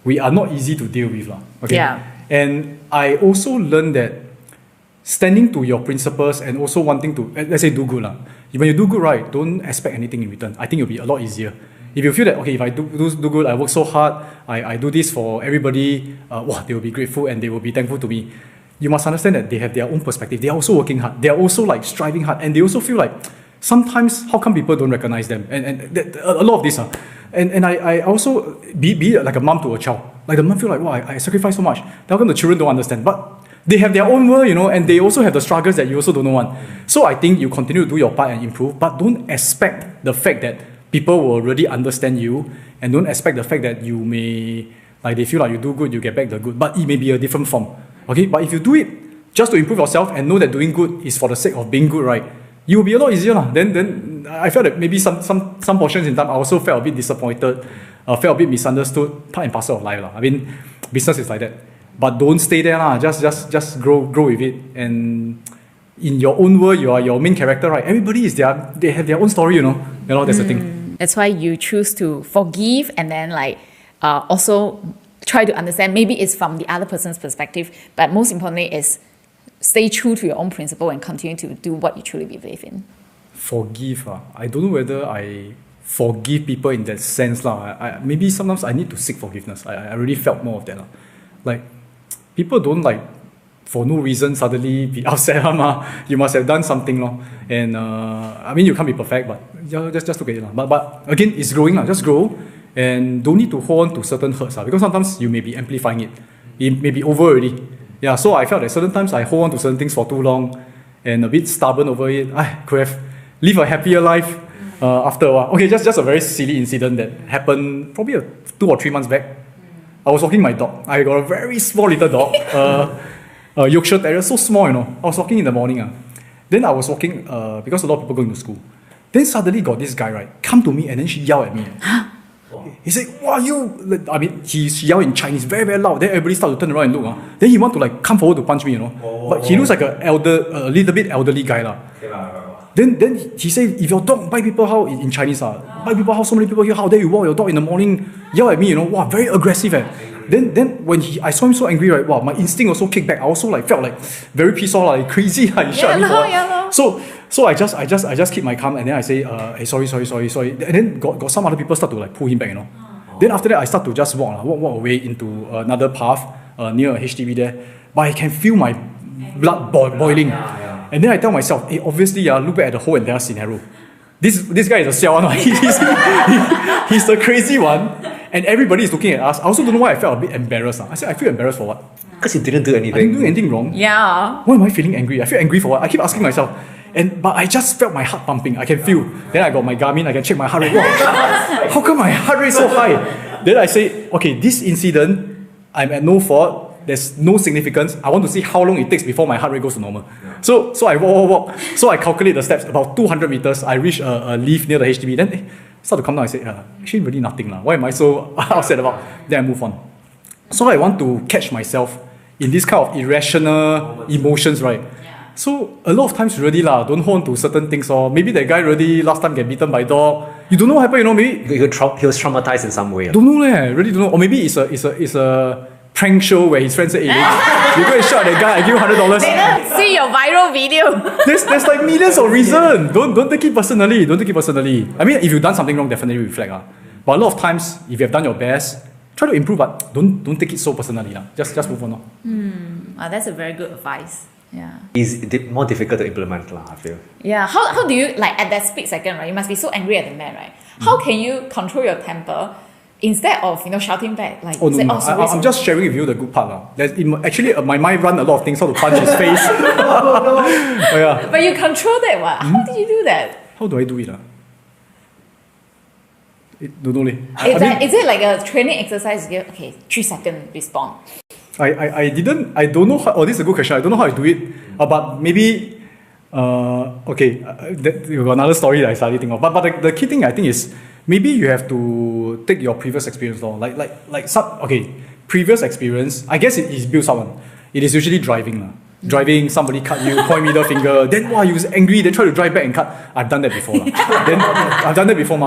A: we are not easy to deal with. Okay?
B: Yeah.
A: And I also learned that standing to your principles and also wanting to, let's say, do good. When you do good, right, don't expect anything in return. I think it'll be a lot easier. If you feel that, okay, if I do good, I work so hard, I do this for everybody, they will be grateful and they will be thankful to me. You must understand that they have their own perspective. They are also working hard. They are also like striving hard. And they also feel like, sometimes, how come people don't recognize them? And a lot of this. And I also, be like a mom to a child. Like the mom feel like, wow, I sacrifice so much. How come the children don't understand? But they have their own world, and they also have the struggles that you also don't know one. So I think you continue to do your part and improve, but don't expect the fact that people will really understand you, and don't expect the fact that you may, like they feel like you do good, you get back the good, but it may be a different form. Okay, but if you do it just to improve yourself and know that doing good is for the sake of being good, right, you will be a lot easier. Then I felt that maybe some portions in time I also felt a bit disappointed, felt a bit misunderstood, part and parcel of life. I mean, business is like that. But don't stay there. Just grow with it. And in your own world, you are your main character, right? Everybody they have their own story, that's the thing.
B: That's why you choose to forgive and then also try to understand. Maybe it's from the other person's perspective, but most importantly is stay true to your own principle and continue to do what you truly believe in.
A: Forgive. I don't know whether I forgive people in that sense. Maybe sometimes I need to seek forgiveness. I really felt more of that. Like, people don't for no reason suddenly be upset. You must have done something. And I mean, you can't be perfect, but yeah, just look at it. But again, it's growing. Just grow and don't need to hold on to certain hurts. Because sometimes you may be amplifying it. It may be over already. Yeah, so I felt that certain times I hold on to certain things for too long and a bit stubborn over it. I could have lived a happier life after a while. Okay, just a very silly incident that happened probably 2 or 3 months back. I was walking my dog. I got a very small little dog, Yorkshire Terrier, so small, I was walking in the morning. Then I was walking because a lot of people going to school. Then suddenly got this guy, right, come to me and then she yelled at me. He said, "Wow, you!" I mean, he yelled in Chinese, very, very loud. Then everybody started to turn around and look. Then he want to come forward to punch me, But he looks like a little bit elderly guy, Then he said, "If your dog bite people, how in Chinese, bite people, how so many people here? How dare you walk your dog in the morning? Yell at me, Wow, very aggressive. Then when I saw him so angry, right? Wow, my instinct also kicked back. I also felt very pissed off, crazy. He shot me for. So I just keep my calm and then I say, hey, sorry. And then got some other people start to pull him back, Then after that I start to just walk away into another path near a HDB there. But I can feel my blood boiling. And then I tell myself, hey, obviously, look back at the whole entire scenario. This guy is a siao one. He's the crazy one. And everybody is looking at us. I also don't know why I felt a bit embarrassed. I said, I feel embarrassed for what?
D: Because you didn't do anything.
A: I didn't do anything wrong.
B: Yeah.
A: Why am I feeling angry? I feel angry for what? I keep asking myself. But I just felt my heart pumping. I can feel. Then I got my Garmin. I can check my heart rate. Wow, how come my heart rate is so high? Then I say, okay, this incident, I'm at no fault. There's no significance. I want to see how long it takes before my heart rate goes to normal. So I walk. So I calculate the steps. About 200 meters, I reach a leaf near the HDB. Then start to come down. I say, actually really nothing. Why am I so upset about? Then I move on. So I want to catch myself in this kind of irrational emotions, right? So a lot of times really don't hold on to certain things. Or maybe that guy really last time get bitten by a dog. You don't know what happened, maybe
D: he was traumatized in some way.
A: Don't know, really don't know. Or maybe it's a prank show where his friend said, hey, you go and shot that guy, I give you $100.
B: See your viral video.
A: There's millions of reasons. Don't take it personally. I mean, if you've done something wrong, definitely reflect. But a lot of times, if you have done your best, try to improve, but don't take it so personally. Just move on.
B: That's a very good advice. Yeah.
D: It's more difficult to implement, I feel.
B: Yeah. How do you, at that split second, right? You must be so angry at the man, right? How can you control your temper instead of, shouting back?
A: Sorry. I'm just sharing with you the good part. Actually, my mind run a lot of things, how to punch his face. Yeah.
B: But you control that, what? How did you do that?
A: How do I do it? Don't know.
B: Is it like a training exercise? Okay, 3 second respond.
A: I don't know how, this is a good question. I don't know how to do it, but maybe, you got another story that I started thinking of. But the key thing I think is, maybe you have to take your previous experience, previous experience, I guess it is built up. It is usually driving. Driving, somebody cut you, point middle finger, then you was angry, then try to drive back and cut. I've done that before.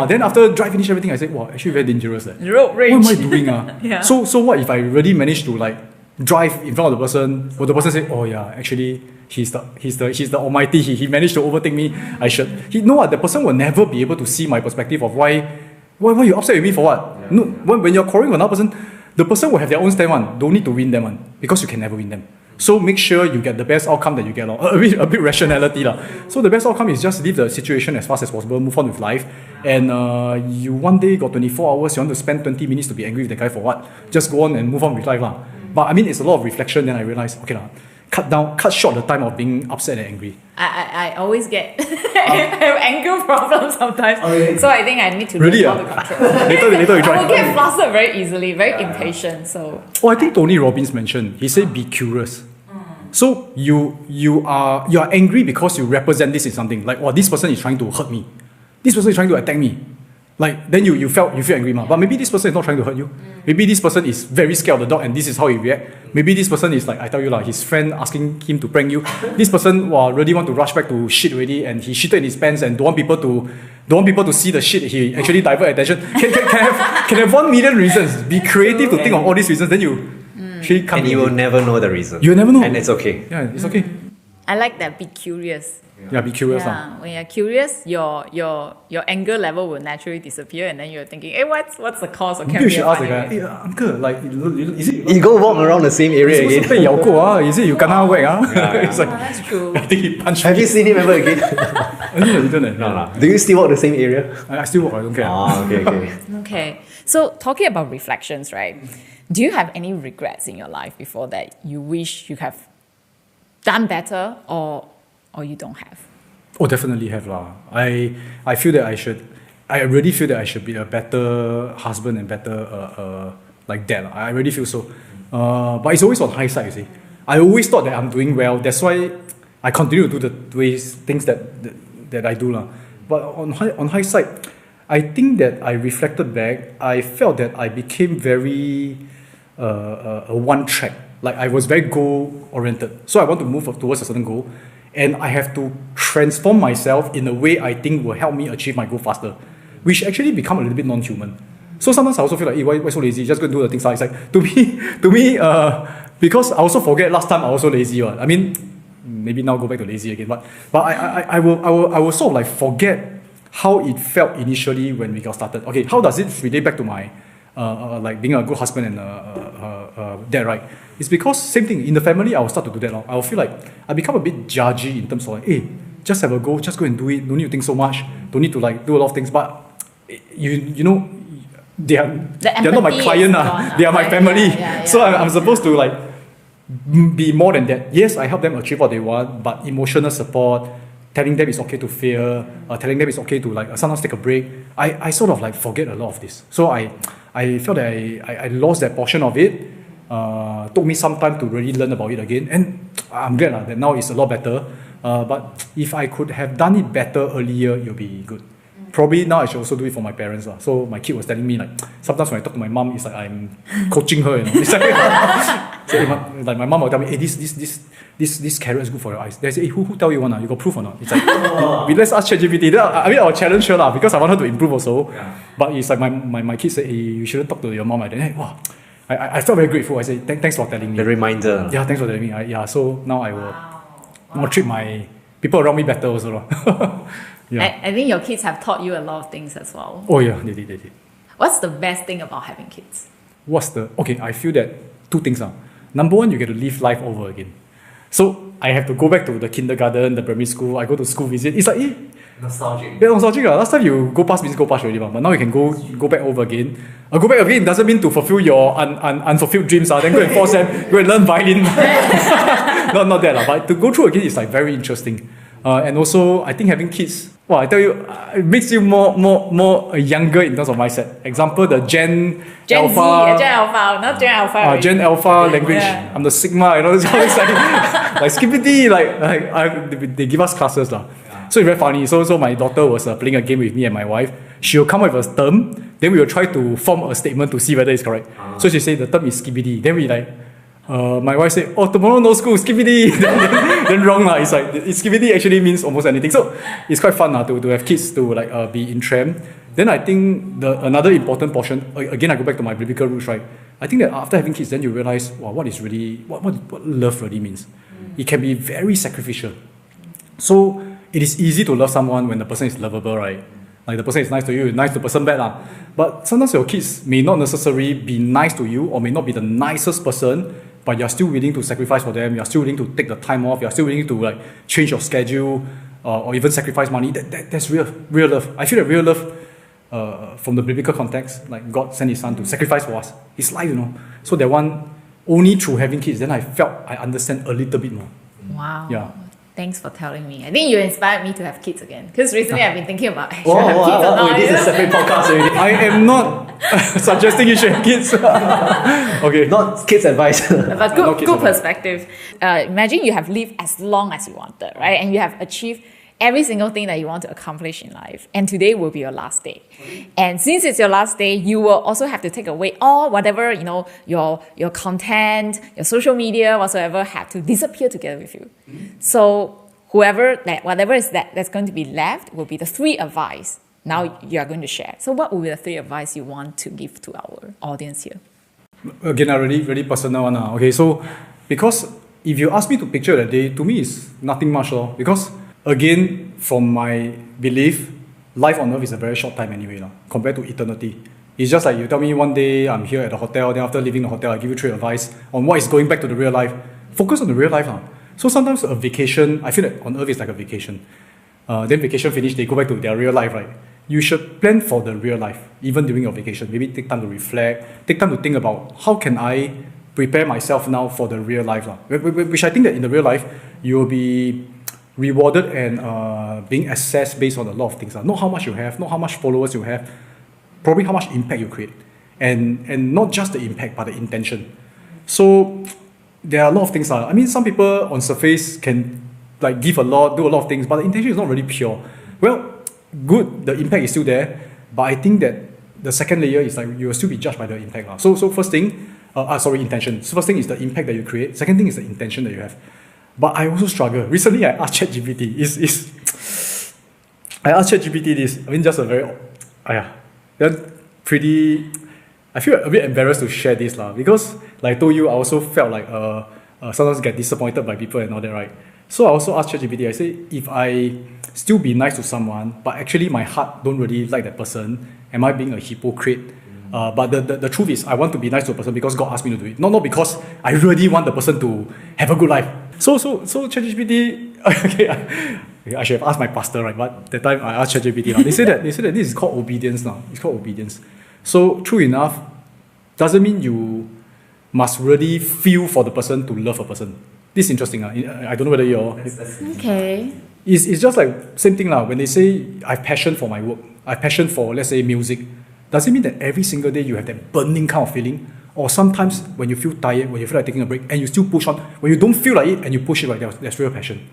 A: Then after drive finish everything, I said, wow, actually very dangerous.
B: Road rage.
A: What am I doing?
B: Yeah.
A: So what if I really manage to drive in front of the person? Will the person say, oh yeah, actually he's the almighty, he managed to overtake me, I should. The person will never be able to see my perspective of why you upset with me for what? Yeah. No, when you're quarreling with another person, the person will have their own stand. Don't need to win them because you can never win them. So make sure you get the best outcome that you get. A bit rationality. So the best outcome is just leave the situation as fast as possible, move on with life. And you one day got 24 hours, you want to spend 20 minutes to be angry with the guy for what? Just go on and move on with life. But I mean, it's a lot of reflection. Then I realized, cut short the time of being upset and angry.
B: I always get anger problems sometimes. Oh, yeah. So I think I need to learn how to control.
A: later you try.
B: I will get flustered very easily, very impatient. So.
A: I think Tony Robbins mentioned, he said be curious. So you are angry because you represent this in something. This person is trying to hurt me. This person is trying to attack me. Then you feel angry, but maybe this person is not trying to hurt you. Maybe this person is very scared of the dog and this is how he react. Maybe this person is I tell you his friend asking him to prank you. This person really want to rush back to shit already and he shitted in his pants and don't want people to see the shit. He actually divert attention. Can have 1 million reasons. Be creative to think of all these reasons. Then you
D: and you will never know the reason.
A: You'll never know.
D: And it's okay.
A: Yeah, it's okay.
B: I like that. Be curious.
A: Yeah, be curious.
B: Yeah, when you're curious, your anger level will naturally disappear, and then you're thinking, hey, what's the cause? Or can
A: Maybe you
B: be
A: should
B: a
A: ask the
B: funny
A: guy,
B: way?
A: hey, uncle, like, is it
D: You go walk around the same area
A: 是不是
D: again.
A: 被咬过啊? Is it you kena whack? It's
B: Oh,
A: like,
B: that's true.
A: I think he punched
D: Have
A: me.
D: you seen him ever again?
A: No, you don't.
D: No. Do you still walk the same area?
A: I still walk, I don't care.
D: Ah, okay.
B: Okay, so talking about reflections, right? Do you have any regrets in your life before that you wish you have done better, or you don't have?
A: Oh, definitely have lah. I feel that I should. I really feel that I should be a better husband and better like dad lah. I really feel so. But it's always on hindsight. You see, I always thought that I'm doing well. That's why I continue to do the things that I do lah. But on hindsight, I think that I reflected back. I felt that I became very a one track. Like I was very goal oriented. So I want to move towards a certain goal, and I have to transform myself in a way I think will help me achieve my goal faster, which actually become a little bit non-human. So sometimes I also feel like, hey, why so lazy? Just go and do the things. It's like to me, because I also forget last time I was so lazy. I mean, maybe now go back to lazy again. But I will sort of like forget how it felt initially when we got started. Okay, how does it relate back to my like being a good husband and dad, right? It's because same thing in the family. I will start to do that. I will feel like I become a bit judgy in terms of like, hey, just have a go, just go and do it. Don't need to think so much. Don't need to like do a lot of things. But you know, they're not my
B: empathy
A: client.
B: is gone,
A: They are my family.
B: yeah.
A: So I'm supposed to like be more than that. Yes, I help them achieve what they want, but emotional support, telling them it's okay to fail, telling them it's okay to like sometimes take a break. I sort of like forget a lot of this. So I felt that I lost that portion of it. Took me some time to really learn about it again, and I'm glad that now it's a lot better. But if I could have done it better earlier, it'll be good. Probably now I should also do it for my parents. So my kid was telling me like sometimes when I talk to my mom, it's like I'm coaching her. It's like, like my mom will tell me, hey, this carrot is good for your eyes. They say, hey, who tell you one? You got proof or not? It's like, let's ask ChatGPT. I mean, I'll challenge her lah because I want her to improve also. Yeah. But it's like my kid said, hey, you shouldn't talk to your mom like that. Hey, wow. I felt very grateful. I said, thanks for telling me.
D: The reminder.
A: Yeah, thanks for telling me. So now I will treat my people around me better also. Yeah.
B: I think your kids have taught you a lot of things as well.
A: Oh yeah, they did.
B: What's the best thing about having kids?
A: Okay, I feel that two things are. Number one, you get to live life over again. So I have to go back to the kindergarten, the primary school. I go to school visit. It's like,
D: Nostalgic.
A: yeah, nostalgic. Last time you go past means go past already, but now you can go back over again. Go back again doesn't mean to fulfill your unfulfilled dreams. Then go and force them, go and learn violin. not that. But to go through again is like very interesting. And also, I think having kids, I tell you, it makes you more younger in terms of mindset. Example, the Gen Alpha.
B: Gen Alpha, not Gen Alpha.
A: Gen Alpha language.
B: Yeah.
A: I'm the Sigma, it's always like Skippity, they give us classes lah. So it's very funny. So my daughter was playing a game with me and my wife. She'll come up with a term, then we will try to form a statement to see whether it's correct. So she said the term is Skippity. Then we like, my wife said, oh, tomorrow no school, Skippity. then wrong lah. It's like, Skippity actually means almost anything. So it's quite fun to have kids to like be in tram. Then I think another important portion, again I go back to my biblical roots, right? I think that after having kids, then you realize, wow, what love really means. It can be very sacrificial. So it is easy to love someone when the person is lovable, right? Like the person is nice to you, nice to the person bad lah. But sometimes your kids may not necessarily be nice to you or may not be the nicest person, but you're still willing to sacrifice for them. You're still willing to take the time off. You're still willing to like change your schedule or even sacrifice money. That's real love. I feel that real love from the biblical context, like God sent His Son to sacrifice for us, His life, So that one, only through having kids, then I felt I understand a little bit more.
B: Wow.
A: Yeah.
B: Thanks for telling me. I think you inspired me to have kids again. Because recently I've been thinking about should I have kids or not.
D: This is a separate podcast already.
A: I am not suggesting you should have kids. Okay.
D: Not kids advice.
B: But
A: No kids
B: good
A: are
B: perspective. Imagine you have lived as long as you wanted, right? And you have achieved every single thing that you want to accomplish in life. And today will be your last day. And since it's your last day, you will also have to take away all whatever, your content, your social media, whatsoever have to disappear together with you. So whatever is that's going to be left will be the 3 advice now you are going to share. So what will be the 3 advice you want to give to our audience here?
A: Again, a really, really personal one. Okay, so because if you ask me to picture that day, to me it's nothing much. Because again, from my belief, life on earth is a very short time anyway, compared to eternity. It's just like you tell me one day I'm here at the hotel, then after leaving the hotel, I give you 3 advice on what is going back to the real life. Focus on the real life. So sometimes a vacation, I feel that on earth is like a vacation. Then vacation finished, they go back to their real life, right? You should plan for the real life, even during your vacation. Maybe take time to reflect, take time to think about how can I prepare myself now for the real life. Which I think that in the real life, you will be rewarded and being assessed based on a lot of things. Not how much you have, not how much followers you have, probably how much impact you create. And not just the impact, but the intention. So there are a lot of things. I mean, some people on surface can like give a lot, do a lot of things, but the intention is not really pure. Well, good, the impact is still there, but I think that the second layer is like you will still be judged by the impact. So first thing, intention. So first thing is the impact that you create. Second thing is the intention that you have. But I also struggle. Recently, I asked ChatGPT. I asked ChatGPT this. I mean, just a very, they're pretty. I feel a bit embarrassed to share this because, like I told you, I also felt like sometimes get disappointed by people and all that, right? So I also asked ChatGPT. I say, if I still be nice to someone, but actually my heart don't really like that person, am I being a hypocrite? But the truth is, I want to be nice to a person because God asked me to do it, not because I really want the person to have a good life. So ChatGPT, okay, I should have asked my pastor, right? But that time I asked ChatGPT. They say that this is called obedience now. It's called obedience. So true enough, doesn't mean you must really feel for the person to love a person. This is interesting. I don't know whether you're...
B: Okay.
A: It's just like, same thing when they say, I have passion for my work, I have passion for, let's say, music. Does it mean that every single day you have that burning kind of feeling? Or sometimes when you feel tired, when you feel like taking a break, and you still push on, when you don't feel like it and you push it, right, there's real passion.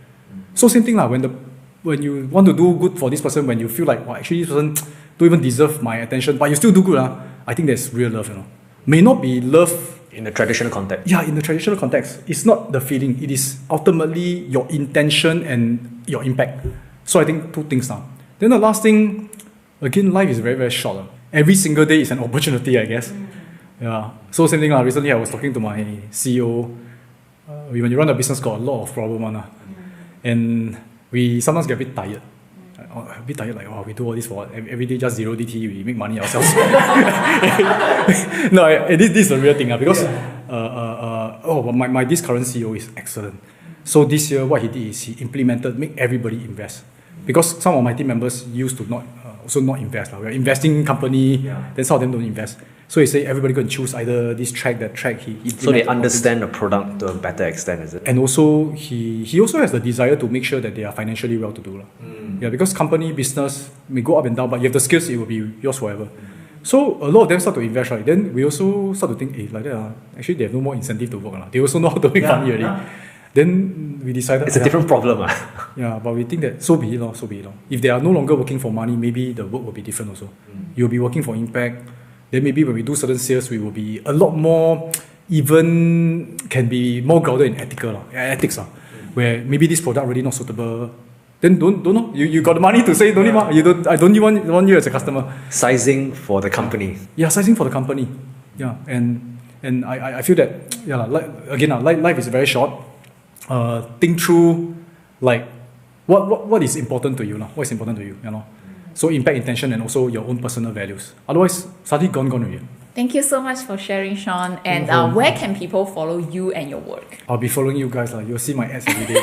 A: So same thing, when you want to do good for this person, when you feel like, well, actually this person don't even deserve my attention, but you still do good, I think that's real love. May not be love
D: in the traditional context.
A: Yeah, in the traditional context, it's not the feeling. It is ultimately your intention and your impact. So I think 2 things now. Then the last thing, again, life is very, very short. Every single day is an opportunity, I guess. Yeah. So same thing. Recently, I was talking to my CEO. When you run a business, got a lot of problem. And we sometimes get a bit tired. We do all this for what? Every day just 0 DT, we make money ourselves. No, this is the real thing because my this current CEO is excellent. So this year what he did is he implemented make everybody invest, because some of my team members used to not invest. We're investing in company, then some of them don't invest. So he said everybody go and choose either this track, that track.
D: So they understand the product to a better extent, is it?
A: And also he also has the desire to make sure that they are financially well to do. Yeah, because company business may go up and down, but you have the skills, it will be yours forever. So a lot of them start to invest, right? Then we also start to think, like that, actually they have no more incentive to work. They also know how to make money already. Yeah. Then we decided
D: it's a different problem.
A: Yeah, but we think that so be it. If they are no longer working for money, maybe the work will be different also. You'll be working for impact. Then maybe when we do certain sales, we will be a lot more, even can be more grounded in ethics, where maybe this product really not suitable. Then don't know. You got the money to say don't need. I don't even want you as a customer.
D: Sizing for the company.
A: Yeah, sizing for the company. Yeah, and I feel that life is very short. Think through what is important to you, what is important to you, So impact, intention, and also your own personal values. Otherwise, suddenly gone already.
B: Thank you so much for sharing, Sean. And where can people follow you and your work?
A: I'll be following you guys. You'll see my ads every day.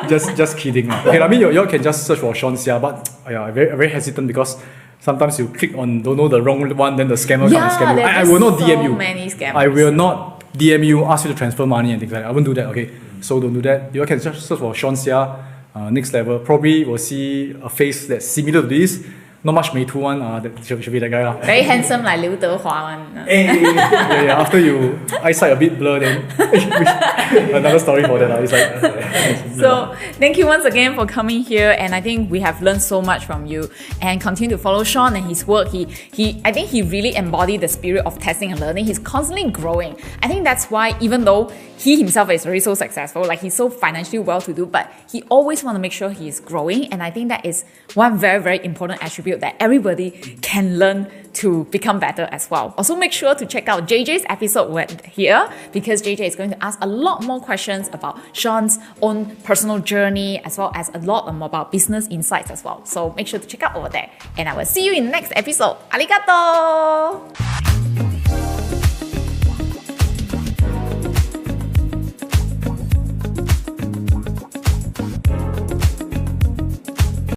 A: just kidding. Okay, I mean, you all can just search for Sean Seah, but I'm very hesitant because sometimes you click on don't know the wrong one, then the scammer comes and scam you. I will not DM you.
B: Many scammers.
A: I will not DM you, ask you to transfer money and things like that. I won't do that. Okay, so don't do that. You all can just search for Sean Seah. Next level, probably will see a face that's similar to this. Not much Meitu one, that should be that guy.
B: Very handsome like Liu Dehua one.
A: Yeah, after you eyesight a bit blur, then another story for that. It's like,
B: so thank you once again for coming here, and I think we have learned so much from you. And continue to follow Sean and his work. I think he really embodied the spirit of testing and learning. He's constantly growing. I think that's why even though he himself is already so successful, like he's so financially well-to-do, but he always want to make sure he is growing. And I think that is one very, very important attribute contribute, that everybody can learn to become better as well. Also, make sure to check out JJ's episode here, because JJ is going to ask a lot more questions about Sean's own personal journey, as well as a lot more about business insights as well. So make sure to check out over there. And I will see you in the next episode. Arigato!